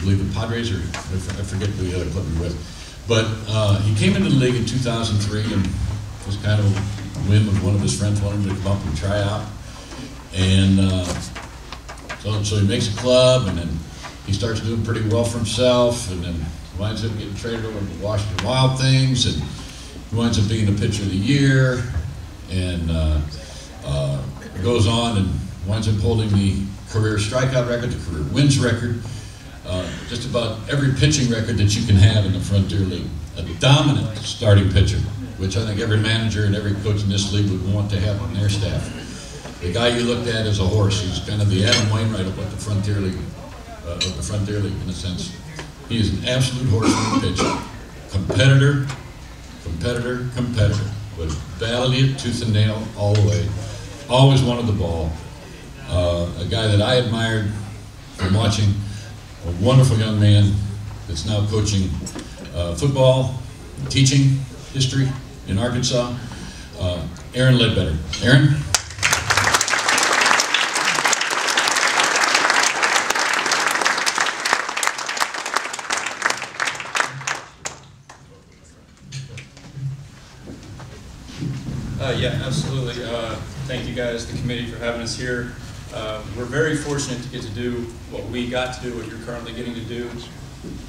believe the Padres, or I forget the other club he was with. But he came into the league in 2003 and was kind of a whim of one of his friends wanted him to come up and try out. And so he makes a club, and then he starts doing pretty well for himself, and then winds up getting traded over to the Washington Wild Things, and he winds up being the pitcher of the year, and goes on and winds up holding the career strikeout record, the career wins record, just about every pitching record that you can have in the Frontier League. A dominant starting pitcher, which I think every manager and every coach in this league would want to have on their staff. The guy you looked at as a horse, he's kind of the Adam Wainwright of what the Frontier League, in a sense. He is an absolute horseman pitcher. Competitor, would battle you tooth and nail all the way. Always wanted the ball. A guy that I admired from watching, a wonderful young man that's now coaching football, teaching history in Arkansas, Aaron Ledbetter. Aaron? Yeah, absolutely. Thank you guys, the committee, for having us here. We're very fortunate to get to do what we got to do, what you're currently getting to do.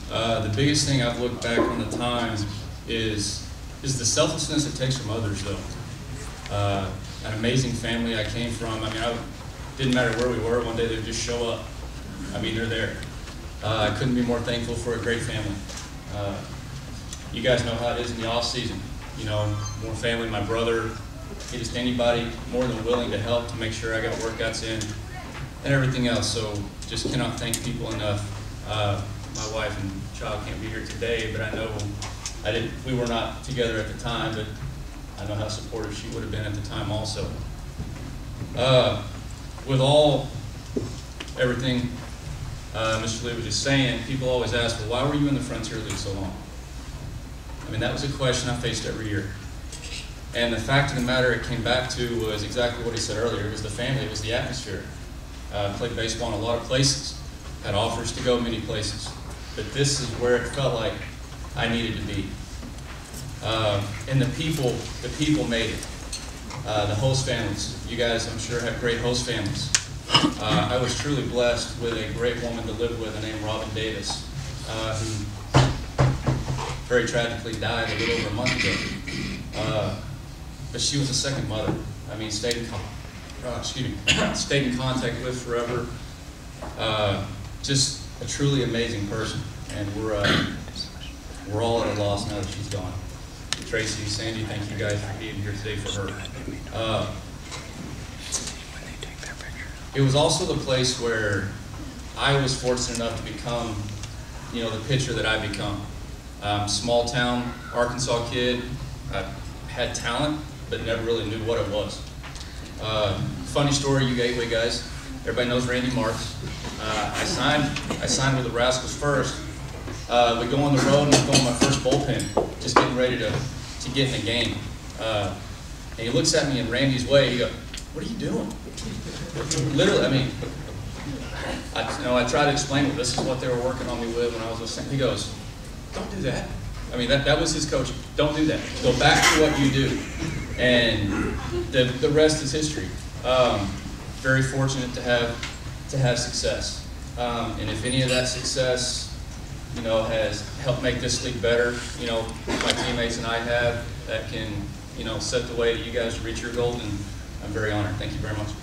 The biggest thing I've looked back on the time is the selflessness it takes from others, though. An amazing family I came from. I mean, it didn't matter where we were. One day they'd just show up. I mean, they're there. I couldn't be more thankful for a great family. You guys know how it is in the off season. You know, more family. My brother, just anybody more than willing to help to make sure I got workouts in and everything else. So just cannot thank people enough. My wife and child can't be here today, but I know we were not together at the time, but I know how supportive she would have been at the time also. With everything Mr. Lee was just saying, people always ask, well, why were you in the Frontier League so long? I mean, that was a question I faced every year. And the fact of the matter it came back to was exactly what he said earlier. It was the family, it was the atmosphere. Played baseball in a lot of places, had offers to go many places. But this is where it felt like I needed to be. And the people made it. The host families. You guys, I'm sure, have great host families. I was truly blessed with a great woman to live with named Robin Davis, who very tragically died a little over a month ago. But she was a second mother. I mean, stayed in contact with forever. Just a truly amazing person, and we're all at a loss now that she's gone. Tracy, Sandy, thank you guys for being here today for her. It was also the place where I was fortunate enough to become, the pitcher that I become. Small town Arkansas kid, had talent, but never really knew what it was. Funny story, you Gateway guys. Everybody knows Randy Marks. I signed with the Rascals first. We go on the road and I'm going my first bullpen, just getting ready to get in a game. And he looks at me in Randy's way. He goes, "What are you doing?" Literally, I mean, I try to explain, well, this is what they were working on me with when I was listening. He goes, "Don't do that." I mean, that was his coaching. Don't do that. Go back to what you do. And the rest is history. Very fortunate to have success. And if any of that success, has helped make this league better, my teammates and I have, that can, set the way that you guys reach your goal, and I'm very honored. Thank you very much.